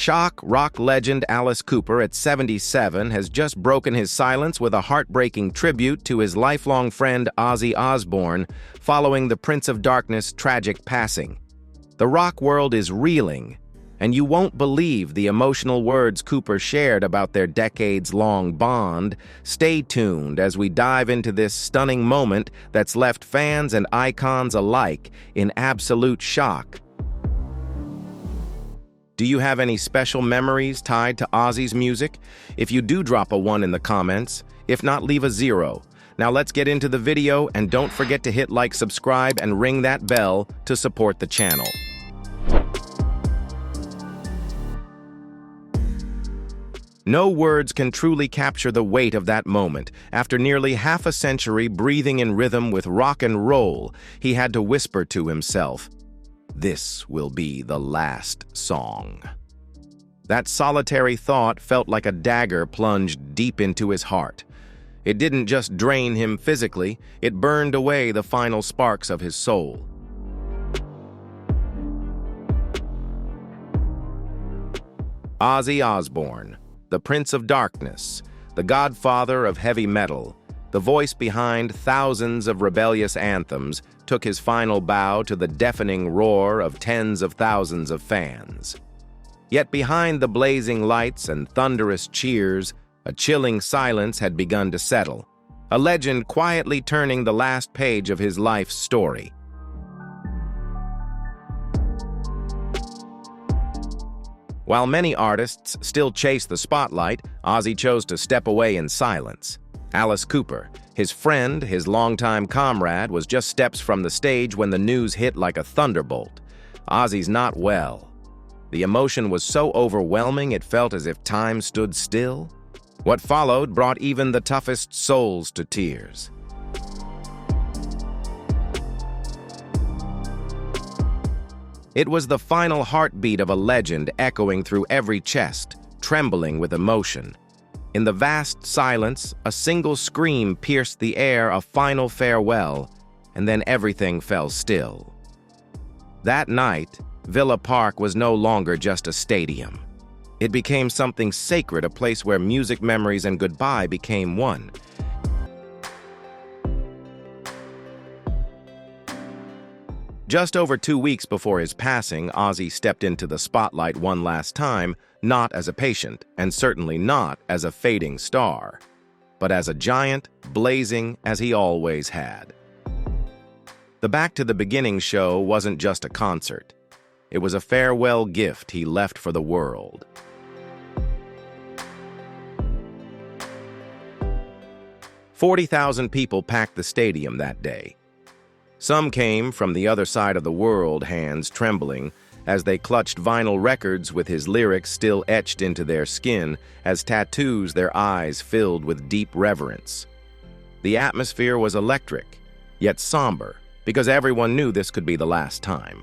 Shock rock legend Alice Cooper at 77 has just broken his silence with a heartbreaking tribute to his lifelong friend Ozzy Osbourne following the Prince of Darkness' tragic passing. The rock world is reeling, and you won't believe the emotional words Cooper shared about their decades-long bond. Stay tuned as we dive into this stunning moment that's left fans and icons alike in absolute shock. Do you have any special memories tied to Ozzy's music? If you do, drop a 1 in the comments. If not, leave a 0. Now let's get into the video, and don't forget to hit like, subscribe, and ring that bell to support the channel. No words can truly capture the weight of that moment. After nearly half a century breathing in rhythm with rock and roll, he had to whisper to himself, "This will be the last song." That solitary thought felt like a dagger plunged deep into his heart. It didn't just drain him physically, it burned away the final sparks of his soul. Ozzy Osbourne, the Prince of Darkness, the godfather of heavy metal, the voice behind thousands of rebellious anthems, took his final bow to the deafening roar of tens of thousands of fans. Yet behind the blazing lights and thunderous cheers, a chilling silence had begun to settle, a legend quietly turning the last page of his life's story. While many artists still chase the spotlight, Ozzy chose to step away in silence. Alice Cooper, his friend, his longtime comrade, was just steps from the stage when the news hit like a thunderbolt. Ozzy's not well. The emotion was so overwhelming it felt as if time stood still. What followed brought even the toughest souls to tears. It was the final heartbeat of a legend echoing through every chest, trembling with emotion. In the vast silence, a single scream pierced the air, a final farewell, and then everything fell still. That night, Villa Park was no longer just a stadium. It became something sacred, a place where music, memories, and goodbye became one. Just over 2 weeks before his passing, Ozzy stepped into the spotlight one last time, not as a patient, and certainly not as a fading star, but as a giant, blazing as he always had. The Back to the Beginning show wasn't just a concert. It was a farewell gift he left for the world. "40,000 people packed the stadium that day. Some came from the other side of the world, hands trembling, as they clutched vinyl records with his lyrics still etched into their skin, as tattoos their eyes filled with deep reverence. The atmosphere was electric, yet somber, because everyone knew this could be the last time.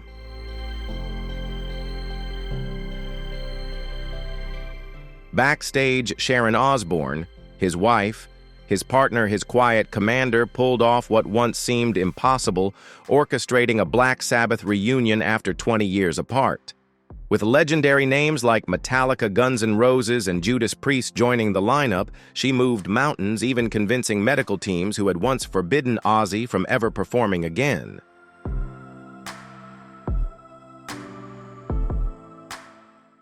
Backstage, Sharon Osbourne, his wife, his partner, his quiet commander, pulled off what once seemed impossible, orchestrating a Black Sabbath reunion after 20 years apart. With legendary names like Metallica, Guns N' Roses, and Judas Priest joining the lineup, she moved mountains, even convincing medical teams who had once forbidden Ozzy from ever performing again.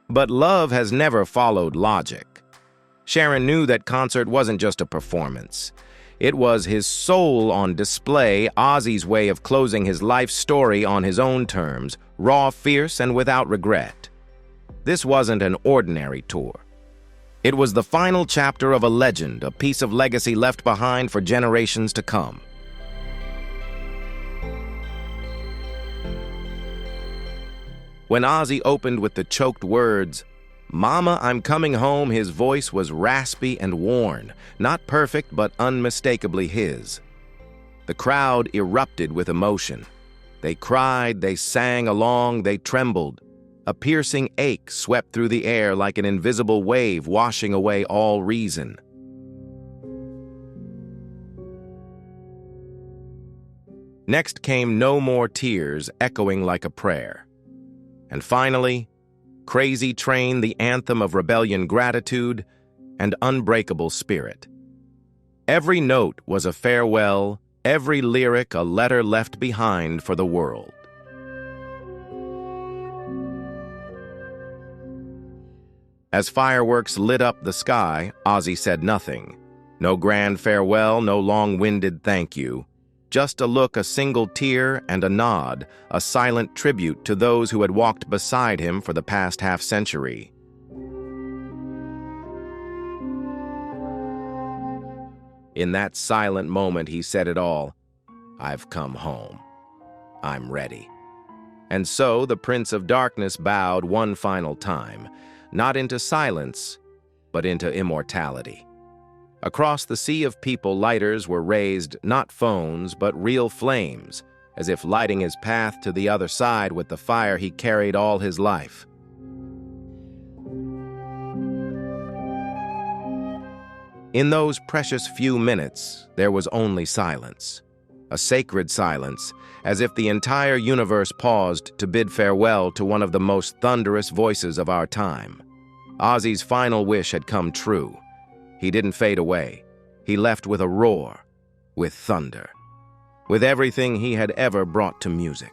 But love has never followed logic. Sharon knew that concert wasn't just a performance. It was his soul on display, Ozzy's way of closing his life story on his own terms, raw, fierce, and without regret. This wasn't an ordinary tour. It was the final chapter of a legend, a piece of legacy left behind for generations to come. When Ozzy opened with the choked words, "Mama, I'm coming home," his voice was raspy and worn, not perfect but unmistakably his. The crowd erupted with emotion. They cried, they sang along, they trembled. A piercing ache swept through the air like an invisible wave, washing away all reason. Next came "No More Tears," echoing like a prayer. And finally, Crazy Train, the anthem of rebellion gratitude, and unbreakable spirit. Every note was a farewell, every lyric a letter left behind for the world. As fireworks lit up the sky, Ozzy said nothing. No grand farewell, no long-winded thank you. Just a look, a single tear, and a nod, a silent tribute to those who had walked beside him for the past half-century. In that silent moment, he said it all. I've come home. I'm ready. And so the Prince of Darkness bowed one final time, not into silence, but into immortality. Across the sea of people, lighters were raised, not phones, but real flames, as if lighting his path to the other side with the fire he carried all his life. In those precious few minutes, there was only silence. A sacred silence, as if the entire universe paused to bid farewell to one of the most thunderous voices of our time. Ozzy's final wish had come true. He didn't fade away. He left with a roar, with thunder, with everything he had ever brought to music.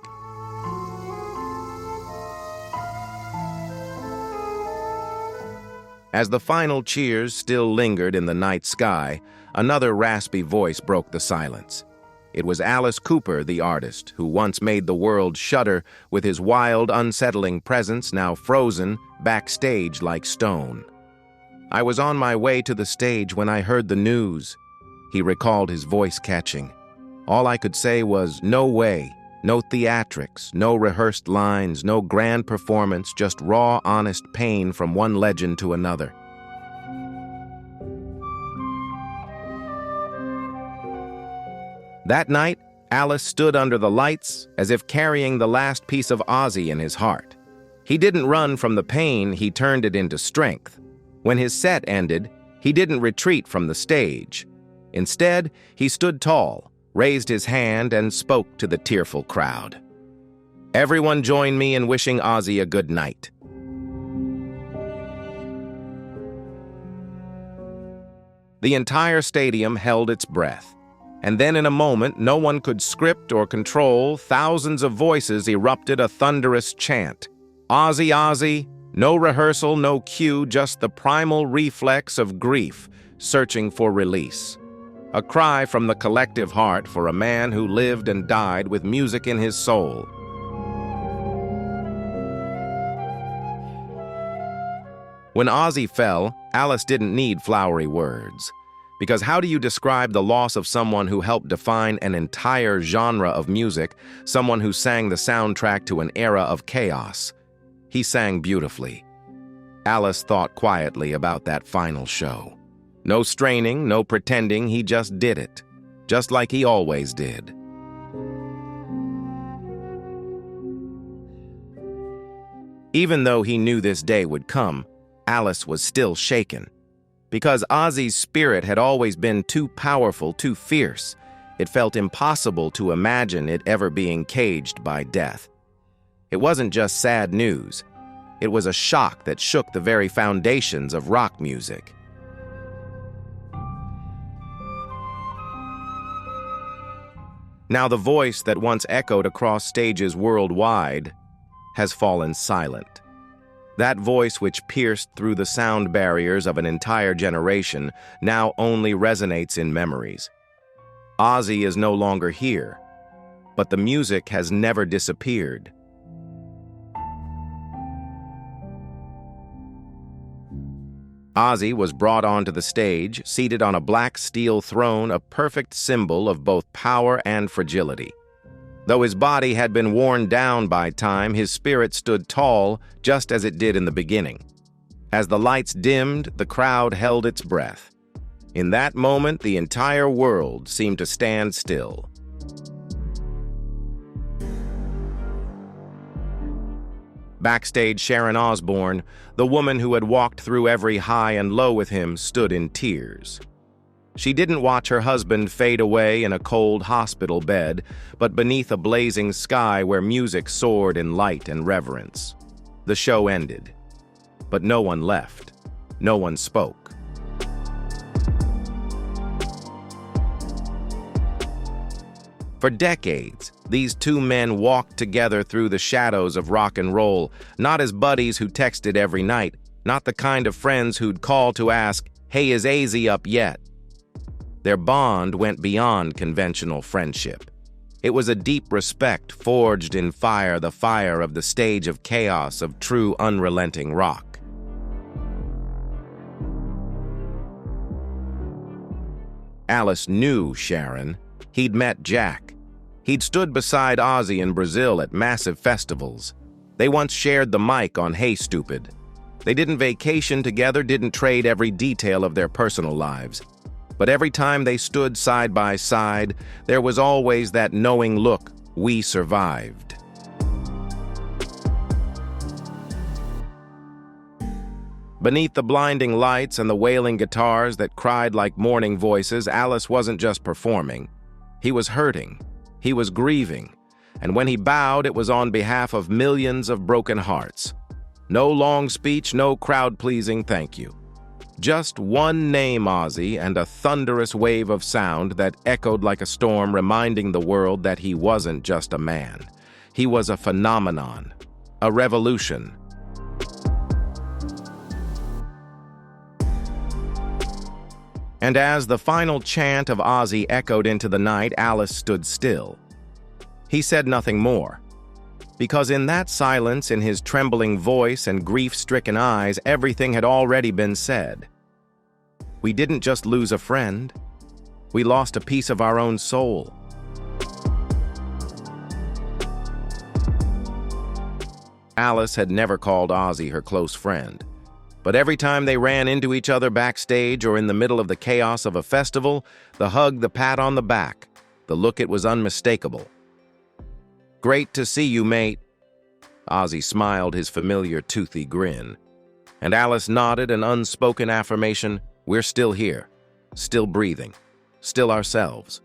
As the final cheers still lingered in the night sky, another raspy voice broke the silence. It was Alice Cooper, the artist, who once made the world shudder with his wild, unsettling presence, now frozen, backstage like stone. I was on my way to the stage when I heard the news. He recalled, his voice catching. All I could say was, no way, no theatrics, no rehearsed lines, no grand performance, just raw, honest pain from one legend to another. That night, Alice stood under the lights as if carrying the last piece of Ozzy in his heart. He didn't run from the pain, he turned it into strength. When his set ended, he didn't retreat from the stage. Instead, he stood tall, raised his hand, and spoke to the tearful crowd. Everyone join me in wishing Ozzy a good night. The entire stadium held its breath. And then in a moment no one could script or control, thousands of voices erupted a thunderous chant. Ozzy, Ozzy, no rehearsal, no cue, just the primal reflex of grief, searching for release. A cry from the collective heart for a man who lived and died with music in his soul. When Ozzy fell, Alice didn't need flowery words. Because how do you describe the loss of someone who helped define an entire genre of music, someone who sang the soundtrack to an era of chaos? He sang beautifully. Alice thought quietly about that final show. No straining, no pretending, he just did it. Just like he always did. Even though he knew this day would come, Alice was still shaken. Because Ozzy's spirit had always been too powerful, too fierce, it felt impossible to imagine it ever being caged by death. It wasn't just sad news. It was a shock that shook the very foundations of rock music. Now the voice that once echoed across stages worldwide has fallen silent. That voice which pierced through the sound barriers of an entire generation now only resonates in memories. Ozzy is no longer here, but the music has never disappeared. Ozzy was brought onto the stage, seated on a black steel throne, a perfect symbol of both power and fragility. Though his body had been worn down by time, his spirit stood tall, just as it did in the beginning. As the lights dimmed, the crowd held its breath. In that moment, the entire world seemed to stand still. Backstage, Sharon Osbourne, the woman who had walked through every high and low with him, stood in tears. She didn't watch her husband fade away in a cold hospital bed, but beneath a blazing sky where music soared in light and reverence. The show ended. But no one left. No one spoke. For decades, these two men walked together through the shadows of rock and roll, not as buddies who texted every night, not the kind of friends who'd call to ask, "Hey, is Ozzy up yet?" Their bond went beyond conventional friendship. It was a deep respect forged in fire, the fire of the stage of chaos of true unrelenting rock. Alice knew Sharon. He'd met Jack. He'd stood beside Ozzy in Brazil at massive festivals. They once shared the mic on Hey Stupid. They didn't vacation together, didn't trade every detail of their personal lives. But every time they stood side by side, there was always that knowing look, we survived. Beneath the blinding lights and the wailing guitars that cried like mourning voices, Alice wasn't just performing. He was hurting. He was grieving. And when he bowed, it was on behalf of millions of broken hearts. No long speech, no crowd-pleasing thank you. Just one name, Ozzy, and a thunderous wave of sound that echoed like a storm, reminding the world that he wasn't just a man. He was a phenomenon, a revolution. And as the final chant of Ozzy echoed into the night, Alice stood still. He said nothing more. Because in that silence, in his trembling voice and grief-stricken eyes, everything had already been said. We didn't just lose a friend. We lost a piece of our own soul. Alice had never called Ozzy her close friend. But every time they ran into each other backstage or in the middle of the chaos of a festival, the hug, the pat on the back, the look, it was unmistakable. "Great to see you, mate." Ozzy smiled his familiar toothy grin. And Alice nodded an unspoken affirmation, "We're still here, still breathing, still ourselves."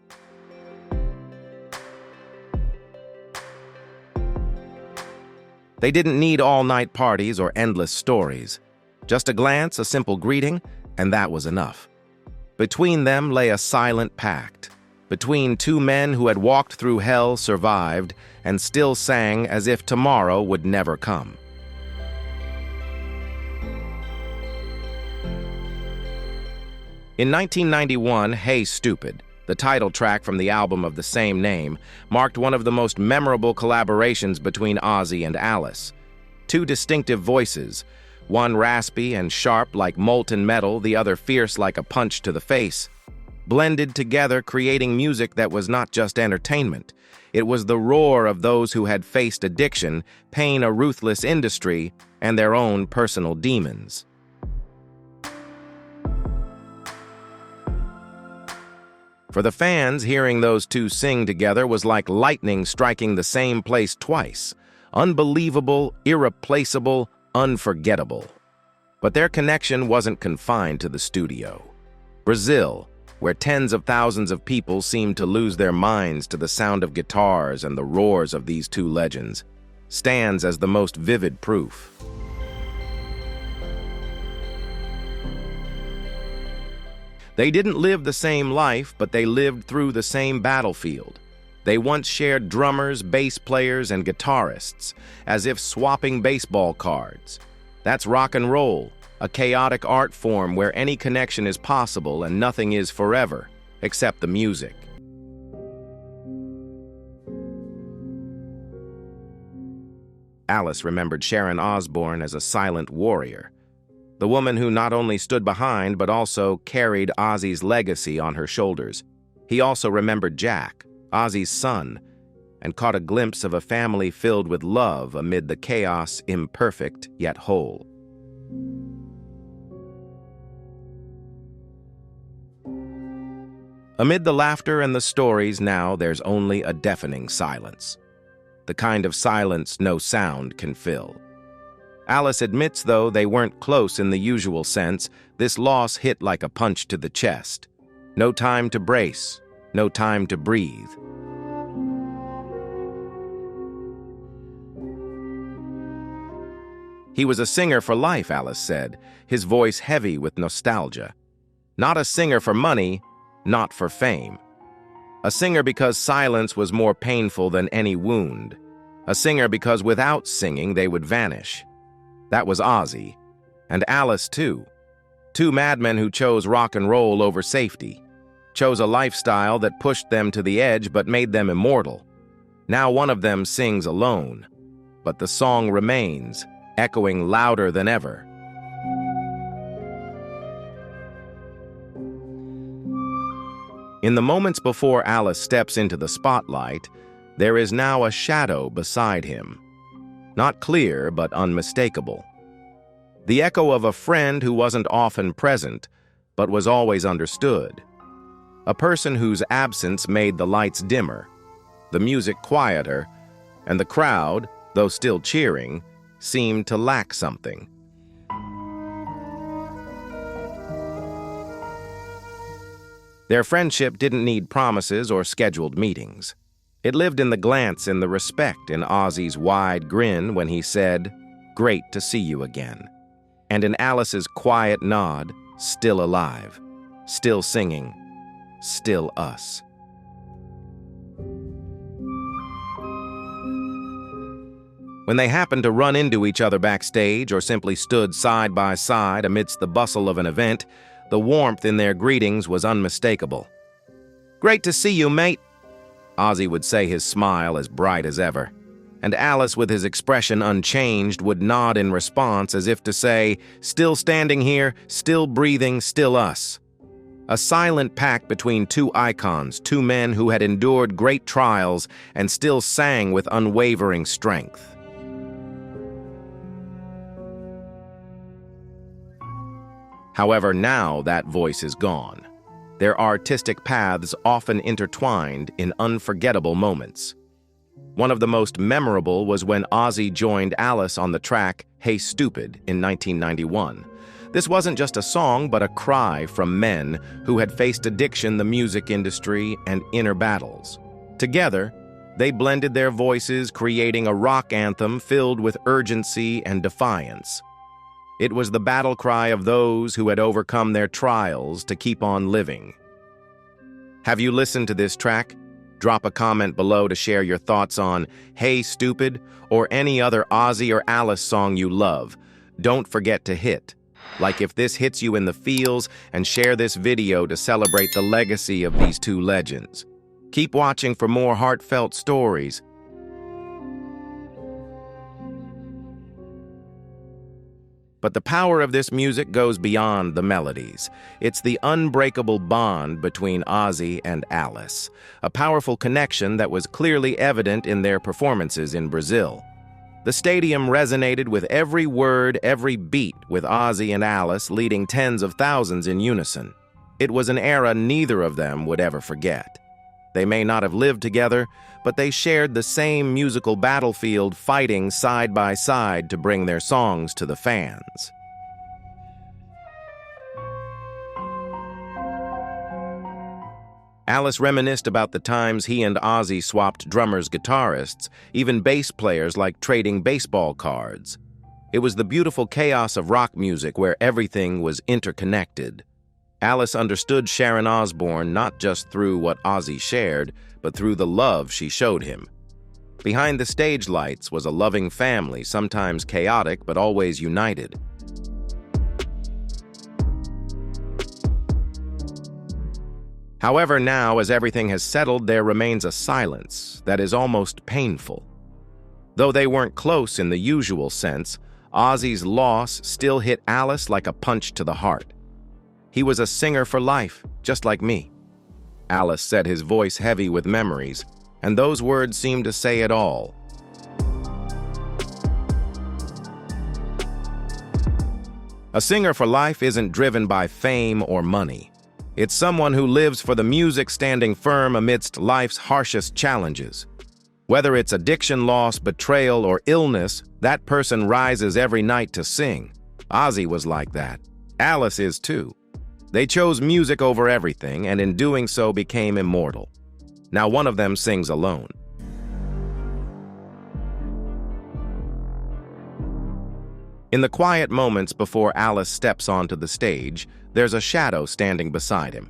They didn't need all-night parties or endless stories. Just a glance, a simple greeting, and that was enough. Between them lay a silent pact. Between two men who had walked through hell, survived, and still sang as if tomorrow would never come. In 1991, Hey Stupid, the title track from the album of the same name, marked one of the most memorable collaborations between Ozzy and Alice. Two distinctive voices, one raspy and sharp like molten metal, the other fierce like a punch to the face, blended together, creating music that was not just entertainment. It was the roar of those who had faced addiction, pain, a ruthless industry, and their own personal demons. For the fans, hearing those two sing together was like lightning striking the same place twice. Unbelievable, irreplaceable, unforgettable. But their connection wasn't confined to the studio. Brazil, where tens of thousands of people seemed to lose their minds to the sound of guitars and the roars of these two legends, stands as the most vivid proof. They didn't live the same life, but they lived through the same battlefield. They once shared drummers, bass players, and guitarists, as if swapping baseball cards. That's rock and roll, a chaotic art form where any connection is possible and nothing is forever, except the music. Alice remembered Sharon Osbourne as a silent warrior, the woman who not only stood behind but also carried Ozzy's legacy on her shoulders. He also remembered Jack, Ozzy's son, and caught a glimpse of a family filled with love amid the chaos, imperfect yet whole. Amid the laughter and the stories, now there's only a deafening silence. The kind of silence no sound can fill. Alice admits, though, they weren't close in the usual sense. This loss hit like a punch to the chest. No time to brace, no time to breathe. He was a singer for life, Alice said, his voice heavy with nostalgia. Not a singer for money, not for fame. A singer because silence was more painful than any wound. A singer because without singing they would vanish. That was Ozzy. And Alice, too. Two madmen who chose rock and roll over safety. Chose a lifestyle that pushed them to the edge but made them immortal. Now one of them sings alone. But the song remains, echoing louder than ever. In the moments before Alice steps into the spotlight, there is now a shadow beside him. Not clear, but unmistakable. The echo of a friend who wasn't often present, but was always understood. A person whose absence made the lights dimmer, the music quieter, and the crowd, though still cheering, seemed to lack something. Their friendship didn't need promises or scheduled meetings. It lived in the glance and the respect in Ozzy's wide grin when he said, "Great to see you again." And in Alice's quiet nod, "Still alive, still singing, still us." When they happened to run into each other backstage or simply stood side by side amidst the bustle of an event, the warmth in their greetings was unmistakable. "Great to see you, mate," Ozzy would say, his smile as bright as ever. And Alice, with his expression unchanged, would nod in response as if to say, "Still standing here, still breathing, still us." A silent pact between two icons, two men who had endured great trials and still sang with unwavering strength. However, now that voice is gone. Their artistic paths often intertwined in unforgettable moments. One of the most memorable was when Ozzy joined Alice on the track "Hey Stupid" in 1991. This wasn't just a song, but a cry from men who had faced addiction, the music industry, and inner battles. Together, they blended their voices, creating a rock anthem filled with urgency and defiance. It was the battle cry of those who had overcome their trials to keep on living. Have you listened to this track? Drop a comment below to share your thoughts on "Hey Stupid" or any other Ozzy or Alice song you love. Don't forget to hit like if this hits you in the feels, and share this video to celebrate the legacy of these two legends. Keep watching for more heartfelt stories. But the power of this music goes beyond the melodies. It's the unbreakable bond between Ozzy and Alice, a powerful connection that was clearly evident in their performances in Brazil. The stadium resonated with every word, every beat, with Ozzy and Alice leading tens of thousands in unison. It was an era neither of them would ever forget. They may not have lived together, but they shared the same musical battlefield, fighting side by side to bring their songs to the fans. Alice reminisced about the times he and Ozzy swapped drummers, guitarists, even bass players, like trading baseball cards. It was the beautiful chaos of rock music where everything was interconnected. Alice understood Sharon Osbourne not just through what Ozzy shared, but through the love she showed him. Behind the stage lights was a loving family, sometimes chaotic but always united. However, now, as everything has settled, there remains a silence that is almost painful. Though they weren't close in the usual sense, Ozzy's loss still hit Alice like a punch to the heart. He was a singer for life, just like me. Alice said, his voice heavy with memories, and those words seemed to say it all. A singer for life isn't driven by fame or money. It's someone who lives for the music, standing firm amidst life's harshest challenges. Whether it's addiction, loss, betrayal, or illness, that person rises every night to sing. Ozzy was like that. Alice is too. They chose music over everything, and in doing so became immortal. Now one of them sings alone. In the quiet moments before Alice steps onto the stage, there's a shadow standing beside him.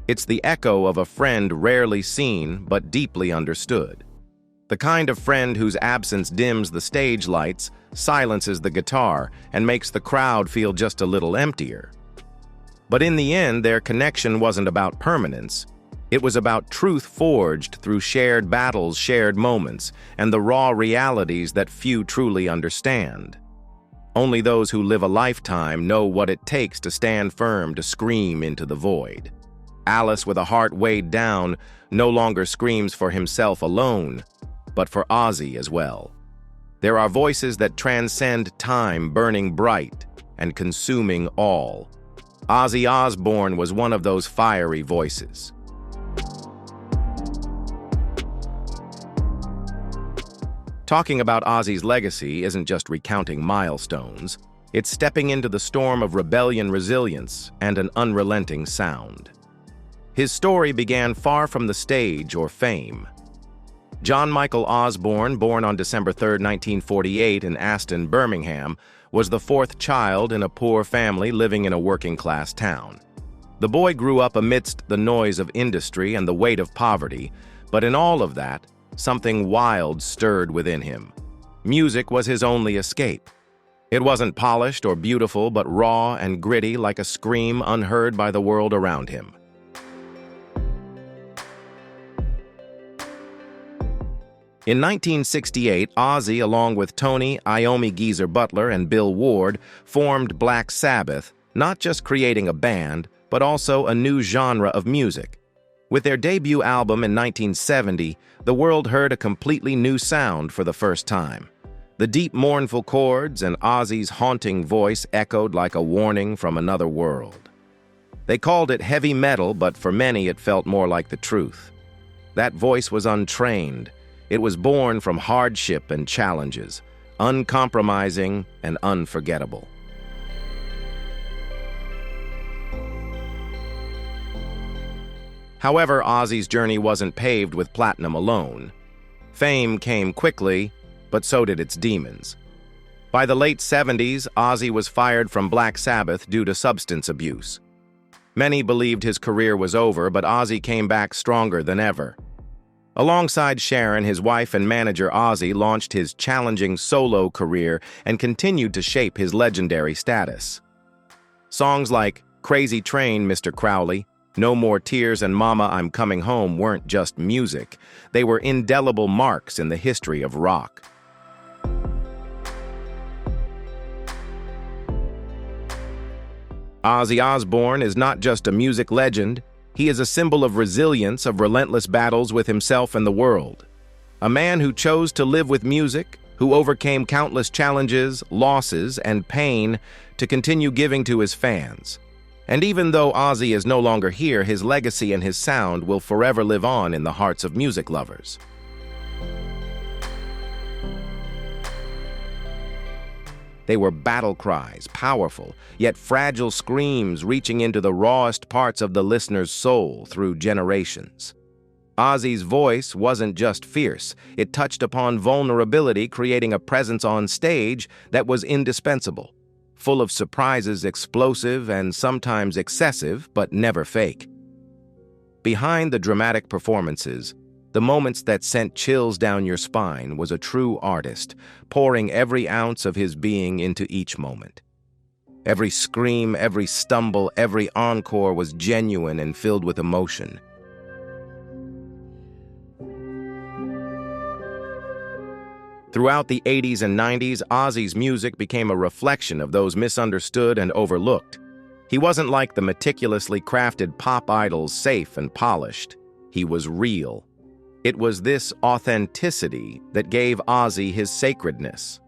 It's the echo of a friend rarely seen but deeply understood. The kind of friend whose absence dims the stage lights, silences the guitar, and makes the crowd feel just a little emptier. But in the end, their connection wasn't about permanence. It was about truth forged through shared battles, shared moments, and the raw realities that few truly understand. Only those who live a lifetime know what it takes to stand firm, to scream into the void. Alice, with a heart weighed down, no longer screams for himself alone, but for Ozzy as well. There are voices that transcend time, burning bright and consuming all. Ozzy Osbourne was one of those fiery voices. Talking about Ozzy's legacy isn't just recounting milestones. It's stepping into the storm of rebellion, resilience, and an unrelenting sound. His story began far from the stage or fame. John Michael Osbourne, born on December 3, 1948 in Aston, Birmingham, was the fourth child in a poor family living in a working-class town. The boy grew up amidst the noise of industry and the weight of poverty, but in all of that, something wild stirred within him. Music was his only escape. It wasn't polished or beautiful, but raw and gritty, like a scream unheard by the world around him. In 1968, Ozzy, along with Tony Iommi Geezer Butler and Bill Ward, formed Black Sabbath, not just creating a band, but also a new genre of music. With their debut album in 1970, the world heard a completely new sound for the first time. The deep, mournful chords and Ozzy's haunting voice echoed like a warning from another world. They called it heavy metal, but for many it felt more like the truth. That voice was untrained. It was born from hardship and challenges, uncompromising and unforgettable. However, Ozzy's journey wasn't paved with platinum alone. Fame came quickly, but so did its demons. By the late 70s, Ozzy was fired from Black Sabbath due to substance abuse. Many believed his career was over, but Ozzy came back stronger than ever. Alongside Sharon, his wife and manager, Ozzy launched his challenging solo career and continued to shape his legendary status. Songs like Crazy Train, Mr. Crowley, No More Tears, and Mama, I'm Coming Home weren't just music. They were indelible marks in the history of rock. Ozzy Osbourne is not just a music legend. He is a symbol of resilience, of relentless battles with himself and the world. A man who chose to live with music, who overcame countless challenges, losses, and pain to continue giving to his fans. And even though Ozzy is no longer here, his legacy and his sound will forever live on in the hearts of music lovers. They were battle cries, powerful, yet fragile screams reaching into the rawest parts of the listener's soul through generations. Ozzy's voice wasn't just fierce, it touched upon vulnerability, creating a presence on stage that was indispensable, full of surprises, explosive and sometimes excessive, but never fake. Behind the dramatic performances, the moments that sent chills down your spine, was a true artist, pouring every ounce of his being into each moment. Every scream, every stumble, every encore was genuine and filled with emotion. Throughout the 80s and 90s, Ozzy's music became a reflection of those misunderstood and overlooked. He wasn't like the meticulously crafted pop idols, safe and polished. He was real. It was this authenticity that gave Ozzy his sacredness.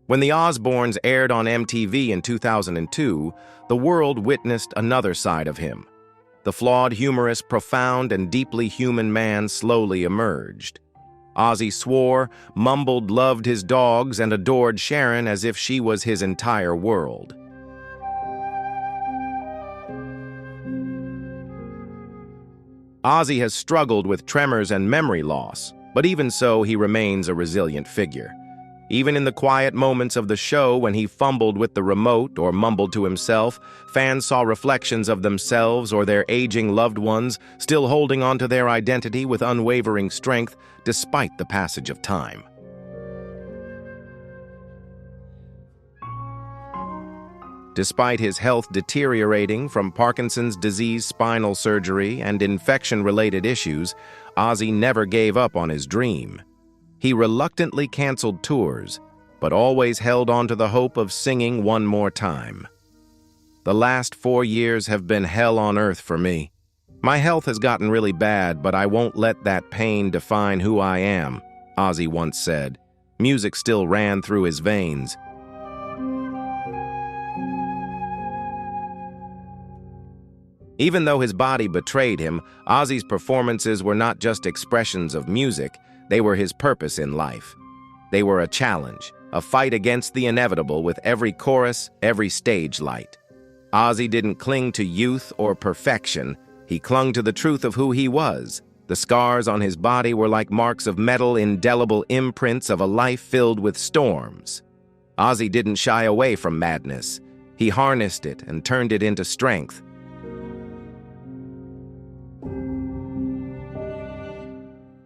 When the Osbournes aired on MTV in 2002, the world witnessed another side of him. The flawed, humorous, profound, and deeply human man slowly emerged. Ozzy swore, mumbled, loved his dogs, and adored Sharon as if she was his entire world. Ozzy has struggled with tremors and memory loss, but even so, he remains a resilient figure. Even in the quiet moments of the show when he fumbled with the remote or mumbled to himself, fans saw reflections of themselves or their aging loved ones still holding on to their identity with unwavering strength despite the passage of time. Despite his health deteriorating from Parkinson's disease, spinal surgery, and infection-related issues, Ozzy never gave up on his dream. He reluctantly canceled tours, but always held on to the hope of singing one more time. The last 4 years have been hell on earth for me. My health has gotten really bad, but I won't let that pain define who I am, Ozzy once said. Music still ran through his veins. Even though his body betrayed him, Ozzy's performances were not just expressions of music, they were his purpose in life. They were a challenge, a fight against the inevitable with every chorus, every stage light. Ozzy didn't cling to youth or perfection, he clung to the truth of who he was. The scars on his body were like marks of metal, indelible imprints of a life filled with storms. Ozzy didn't shy away from madness. He harnessed it and turned it into strength.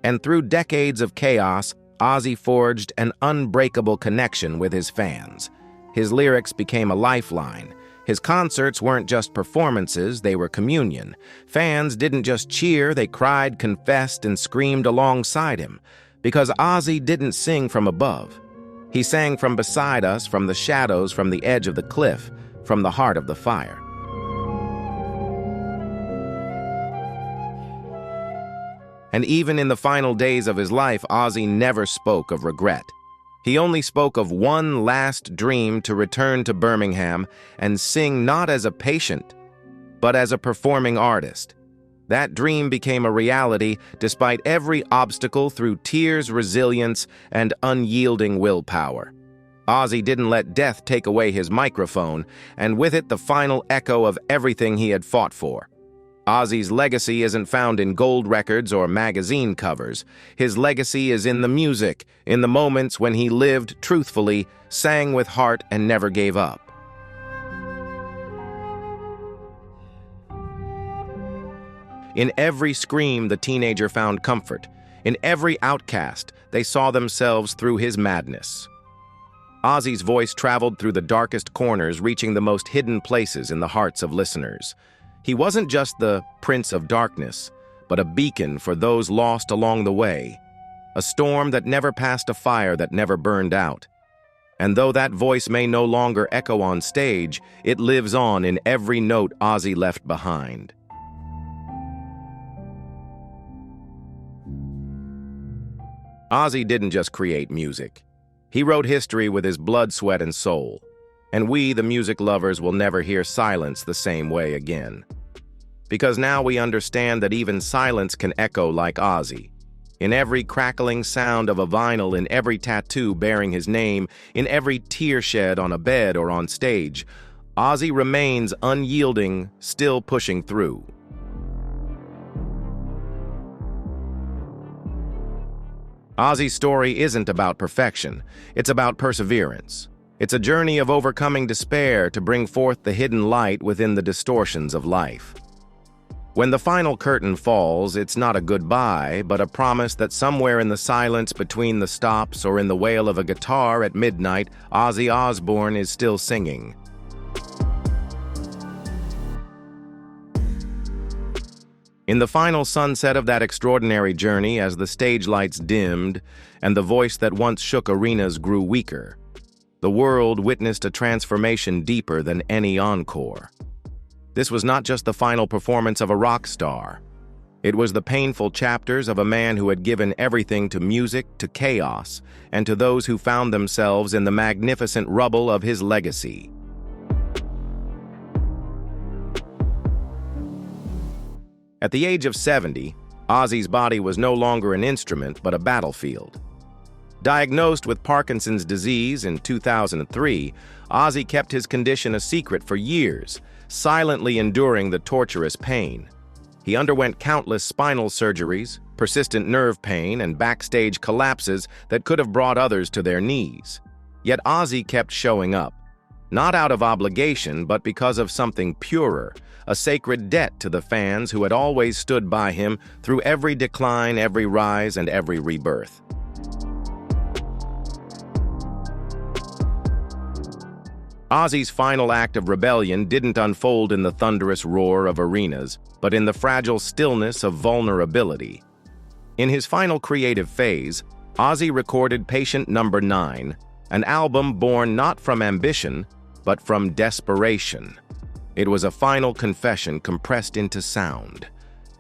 And through decades of chaos, Ozzy forged an unbreakable connection with his fans. His lyrics became a lifeline. His concerts weren't just performances, they were communion. Fans didn't just cheer, they cried, confessed, and screamed alongside him. Because Ozzy didn't sing from above. He sang from beside us, from the shadows, from the edge of the cliff, from the heart of the fire. And even in the final days of his life, Ozzy never spoke of regret. He only spoke of one last dream to return to Birmingham and sing not as a patient, but as a performing artist. That dream became a reality despite every obstacle through tears, resilience, and unyielding willpower. Ozzy didn't let death take away his microphone, and with it the final echo of everything he had fought for. Ozzy's legacy isn't found in gold records or magazine covers. His legacy is in the music, in the moments when he lived truthfully, sang with heart, and never gave up. In every scream, the teenager found comfort. In every outcast, they saw themselves through his madness. Ozzy's voice traveled through the darkest corners, reaching the most hidden places in the hearts of listeners. He wasn't just the Prince of Darkness, but a beacon for those lost along the way, a storm that never passed, a fire that never burned out. And though that voice may no longer echo on stage, it lives on in every note Ozzy left behind. Ozzy didn't just create music. He wrote history with his blood, sweat, and soul. And we, the music lovers, will never hear silence the same way again. Because now we understand that even silence can echo like Ozzy. In every crackling sound of a vinyl, in every tattoo bearing his name, in every tear shed on a bed or on stage, Ozzy remains unyielding, still pushing through. Ozzy's story isn't about perfection, it's about perseverance. It's a journey of overcoming despair to bring forth the hidden light within the distortions of life. When the final curtain falls, it's not a goodbye, but a promise that somewhere in the silence between the stops or in the wail of a guitar at midnight, Ozzy Osbourne is still singing. In the final sunset of that extraordinary journey, as the stage lights dimmed and the voice that once shook arenas grew weaker, the world witnessed a transformation deeper than any encore. This was not just the final performance of a rock star. It was the painful chapters of a man who had given everything to music, to chaos, and to those who found themselves in the magnificent rubble of his legacy. At the age of 70, Ozzy's body was no longer an instrument but a battlefield. Diagnosed with Parkinson's disease in 2003, Ozzy kept his condition a secret for years, silently enduring the torturous pain. He underwent countless spinal surgeries, persistent nerve pain, and backstage collapses that could have brought others to their knees. Yet Ozzy kept showing up, not out of obligation, but because of something purer, a sacred debt to the fans who had always stood by him through every decline, every rise, and every rebirth. Ozzy's final act of rebellion didn't unfold in the thunderous roar of arenas, but in the fragile stillness of vulnerability. In his final creative phase, Ozzy recorded Patient Number 9, an album born not from ambition, but from desperation. It was a final confession compressed into sound.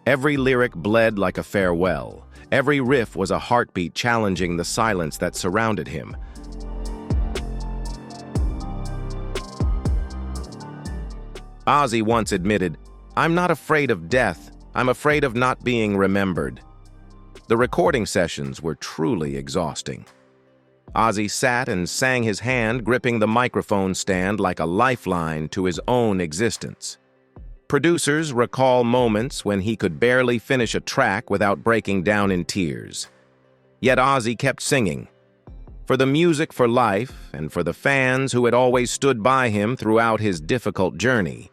Every lyric bled like a farewell. Every riff was a heartbeat challenging the silence that surrounded him. Ozzy once admitted, "I'm not afraid of death, I'm afraid of not being remembered." The recording sessions were truly exhausting. Ozzy sat and sang his hand, gripping the microphone stand like a lifeline to his own existence. Producers recall moments when he could barely finish a track without breaking down in tears. Yet Ozzy kept singing. For the music for life, and for the fans who had always stood by him throughout his difficult journey.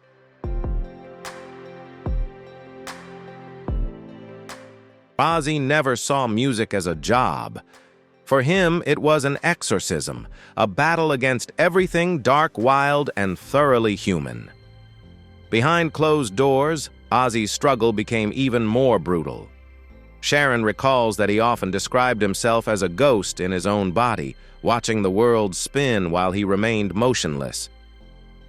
Ozzy never saw music as a job. For him, it was an exorcism, a battle against everything dark, wild, and thoroughly human. Behind closed doors, Ozzy's struggle became even more brutal. Sharon recalls that he often described himself as a ghost in his own body, watching the world spin while he remained motionless.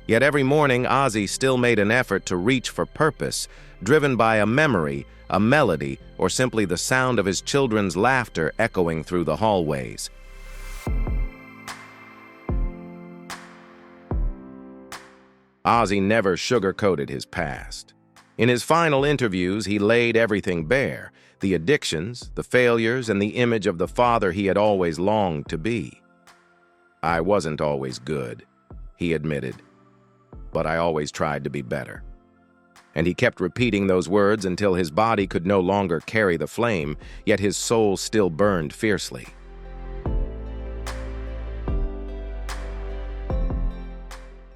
Yet every morning, Ozzy still made an effort to reach for purpose, driven by a memory, a melody, or simply the sound of his children's laughter echoing through the hallways. Ozzy never sugarcoated his past. In his final interviews, he laid everything bare, the addictions, the failures, and the image of the father he had always longed to be. "I wasn't always good," he admitted, "but I always tried to be better." And he kept repeating those words until his body could no longer carry the flame, yet his soul still burned fiercely.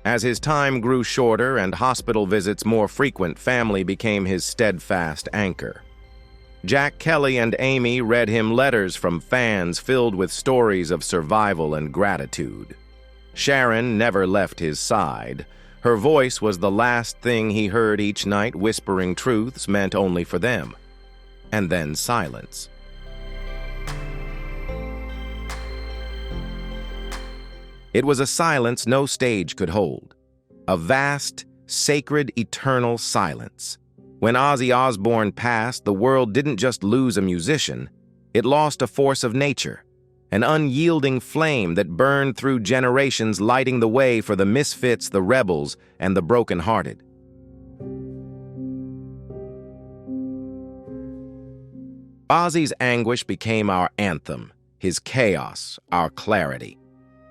As his time grew shorter and hospital visits more frequent, family became his steadfast anchor. Jack Kelly and Amy read him letters from fans filled with stories of survival and gratitude. Sharon never left his side. Her voice was the last thing he heard each night, whispering truths meant only for them. And then silence. It was a silence no stage could hold. A vast, sacred, eternal silence. When Ozzy Osbourne passed, the world didn't just lose a musician, it lost a force of nature. An unyielding flame that burned through generations, lighting the way for the misfits, the rebels, and the broken-hearted. Ozzy's anguish became our anthem, his chaos, our clarity.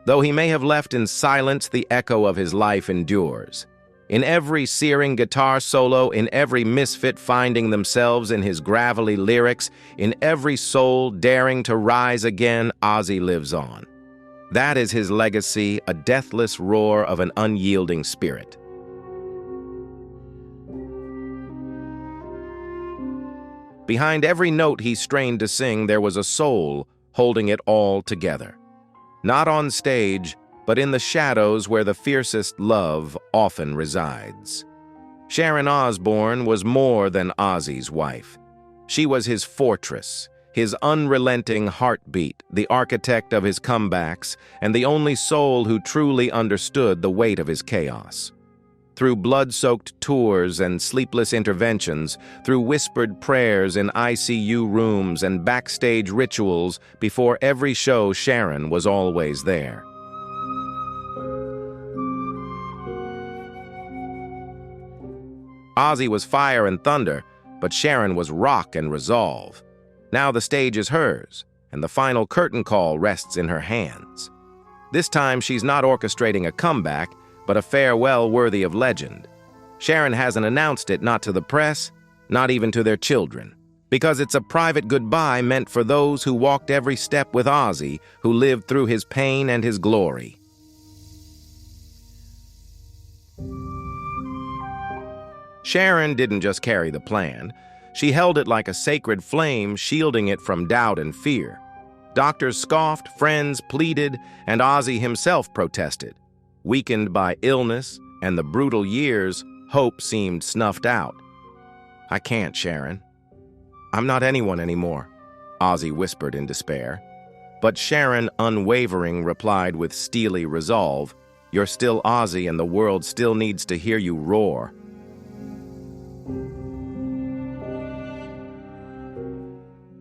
Though he may have left in silence, the echo of his life endures. In every searing guitar solo, in every misfit finding themselves in his gravelly lyrics, in every soul daring to rise again, Ozzy lives on. That is his legacy, a deathless roar of an unyielding spirit. Behind every note he strained to sing, there was a soul holding it all together. Not on stage, but in the shadows where the fiercest love often resides. Sharon Osbourne was more than Ozzy's wife. She was his fortress, his unrelenting heartbeat, the architect of his comebacks, and the only soul who truly understood the weight of his chaos. Through blood-soaked tours and sleepless interventions, through whispered prayers in ICU rooms and backstage rituals, before every show, Sharon was always there. Ozzy was fire and thunder, but Sharon was rock and resolve. Now the stage is hers, and the final curtain call rests in her hands. This time she's not orchestrating a comeback, but a farewell worthy of legend. Sharon hasn't announced it, not to the press, not even to their children, Because it's a private goodbye meant for those who walked every step with Ozzy, who lived through his pain and his glory. Sharon didn't just carry the plan. She held it like a sacred flame, shielding it from doubt and fear. Doctors scoffed, friends pleaded, and Ozzy himself protested. Weakened by illness and the brutal years, hope seemed snuffed out. "I can't, Sharon. I'm not anyone anymore," Ozzy whispered in despair. But Sharon, unwavering, replied with steely resolve, "You're still Ozzy, and the world still needs to hear you roar."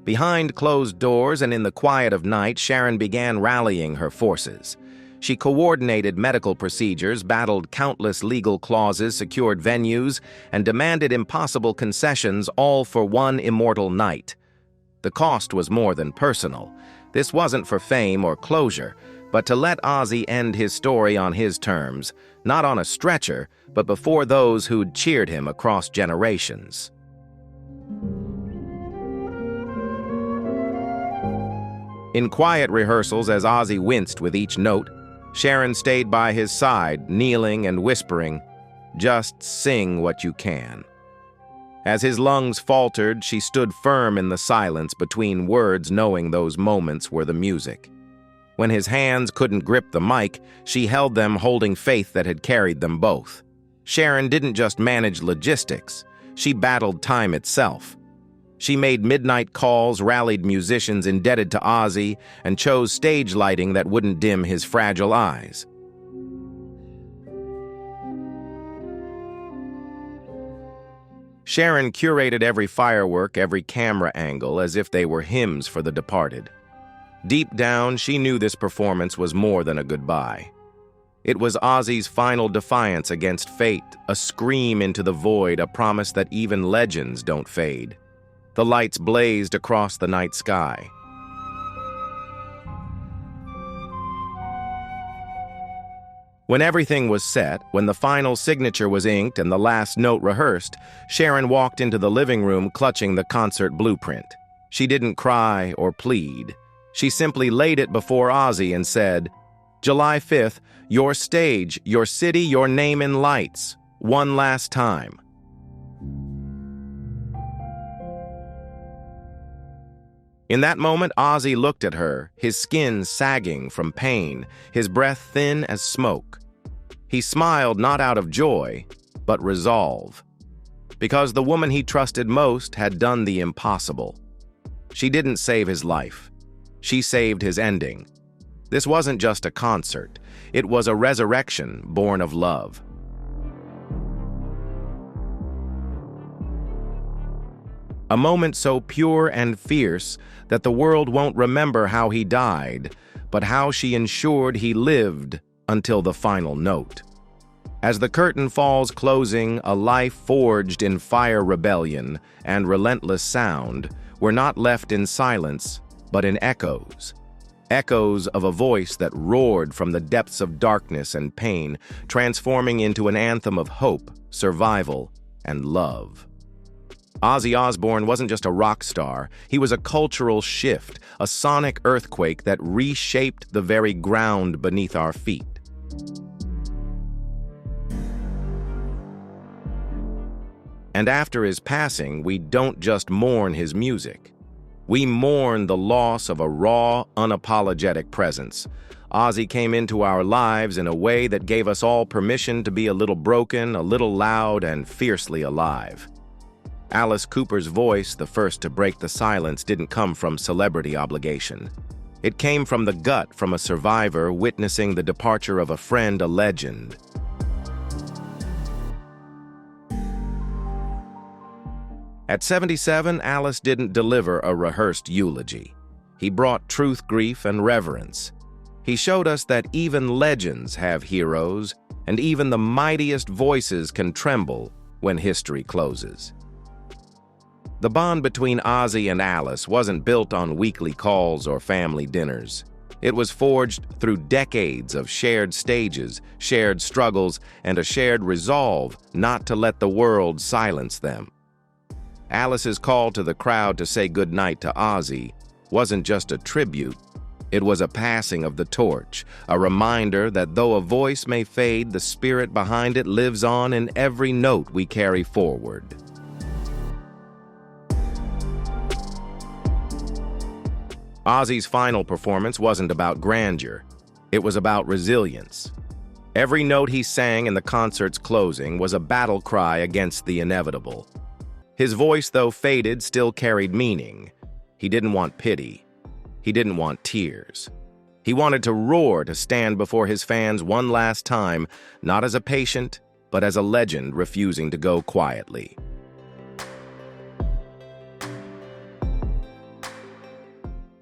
Behind closed doors and in the quiet of night, Sharon began rallying her forces. She coordinated medical procedures, battled countless legal clauses, secured venues, and demanded impossible concessions, all for one immortal night. The cost was more than personal. This wasn't for fame or closure, but to let Ozzy end his story on his terms, not on a stretcher, but before those who'd cheered him across generations. In quiet rehearsals, as Ozzy winced with each note, Sharon stayed by his side, kneeling and whispering, "Just sing what you can." As his lungs faltered, she stood firm in the silence between words, knowing those moments were the music. When his hands couldn't grip the mic, she held them, holding faith that had carried them both. Sharon didn't just manage logistics, she battled time itself. She made midnight calls, rallied musicians indebted to Ozzy, and chose stage lighting that wouldn't dim his fragile eyes. Sharon curated every firework, every camera angle, as if they were hymns for the departed. Deep down, she knew this performance was more than a goodbye. It was Ozzy's final defiance against fate, a scream into the void, a promise that even legends don't fade. The lights blazed across the night sky. When everything was set, when the final signature was inked and the last note rehearsed, Sharon walked into the living room clutching the concert blueprint. She didn't cry or plead. She simply laid it before Ozzy and said, "July 5th, your stage, your city, your name in lights. One last time." In that moment, Ozzy looked at her, his skin sagging from pain, his breath thin as smoke. He smiled not out of joy, but resolve. Because the woman he trusted most had done the impossible. She didn't save his life. She saved his ending. This wasn't just a concert. It was a resurrection born of love. A moment so pure and fierce that the world won't remember how he died, but how she ensured he lived until the final note. As the curtain falls closing, a life forged in fire, rebellion, and relentless sound, we're not left in silence, but in echoes. Echoes of a voice that roared from the depths of darkness and pain, transforming into an anthem of hope, survival, and love. Ozzy Osbourne wasn't just a rock star, he was a cultural shift, a sonic earthquake that reshaped the very ground beneath our feet. And after his passing, we don't just mourn his music. We mourn the loss of a raw, unapologetic presence. Ozzy came into our lives in a way that gave us all permission to be a little broken, a little loud, and fiercely alive. Alice Cooper's voice, the first to break the silence, didn't come from celebrity obligation. It came from the gut, from a survivor witnessing the departure of a friend, a legend. At 77, Alice didn't deliver a rehearsed eulogy. He brought truth, grief, and reverence. He showed us that even legends have heroes, and even the mightiest voices can tremble when history closes. The bond between Ozzy and Alice wasn't built on weekly calls or family dinners. It was forged through decades of shared stages, shared struggles, and a shared resolve not to let the world silence them. Alice's call to the crowd to say goodnight to Ozzy wasn't just a tribute. It was a passing of the torch, a reminder that though a voice may fade, the spirit behind it lives on in every note we carry forward. Ozzy's final performance wasn't about grandeur. It was about resilience. Every note he sang in the concert's closing was a battle cry against the inevitable. His voice, though faded, still carried meaning. He didn't want pity. He didn't want tears. He wanted to roar to stand before his fans one last time, not as a patient, but as a legend refusing to go quietly.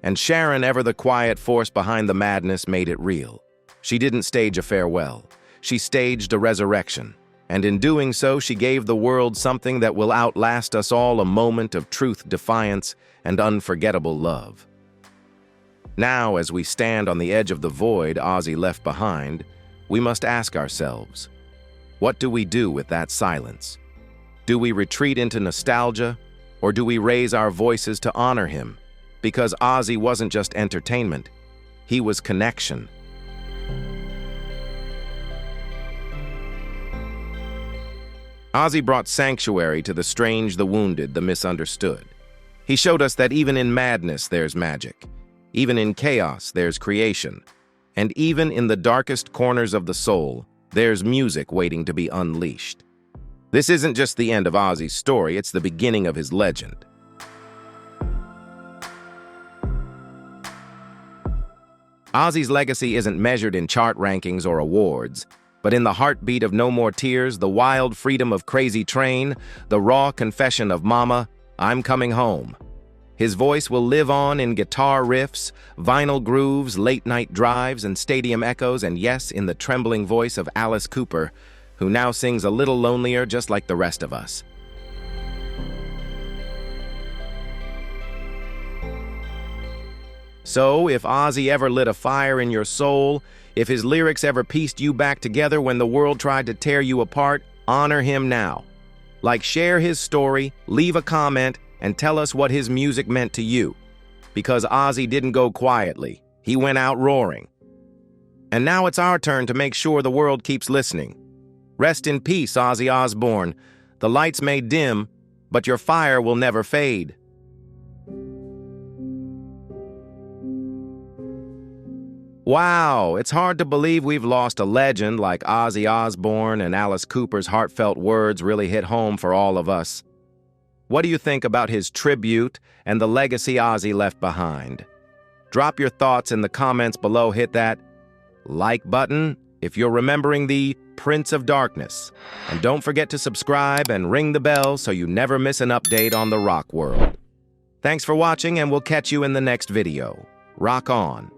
And Sharon, ever the quiet force behind the madness, made it real. She didn't stage a farewell. She staged a resurrection. And in doing so, she gave the world something that will outlast us all, a moment of truth, defiance, and unforgettable love. Now, as we stand on the edge of the void Ozzy left behind, we must ask ourselves, what do we do with that silence? Do we retreat into nostalgia, or do we raise our voices to honor him? Because Ozzy wasn't just entertainment, he was connection. Ozzy brought sanctuary to the strange, the wounded, the misunderstood. He showed us that even in madness there's magic. Even in chaos, there's creation. And even in the darkest corners of the soul, there's music waiting to be unleashed. This isn't just the end of Ozzy's story, it's the beginning of his legend. Ozzy's legacy isn't measured in chart rankings or awards, but in the heartbeat of No More Tears, the wild freedom of Crazy Train, the raw confession of Mama, I'm Coming Home. His voice will live on in guitar riffs, vinyl grooves, late-night drives, and stadium echoes, and yes, in the trembling voice of Alice Cooper, who now sings a little lonelier just like the rest of us. So, if Ozzy ever lit a fire in your soul, if his lyrics ever pieced you back together when the world tried to tear you apart, honor him now. Like, share his story, leave a comment, and tell us what his music meant to you. Because Ozzy didn't go quietly. He went out roaring. And now it's our turn to make sure the world keeps listening. Rest in peace, Ozzy Osbourne. The lights may dim, but your fire will never fade. Wow, it's hard to believe we've lost a legend like Ozzy Osbourne, and Alice Cooper's heartfelt words really hit home for all of us. What do you think about his tribute and the legacy Ozzy left behind? Drop your thoughts in the comments below. Hit that like button if you're remembering the Prince of Darkness. And don't forget to subscribe and ring the bell so you never miss an update on the rock world. Thanks for watching, and we'll catch you in the next video. Rock on.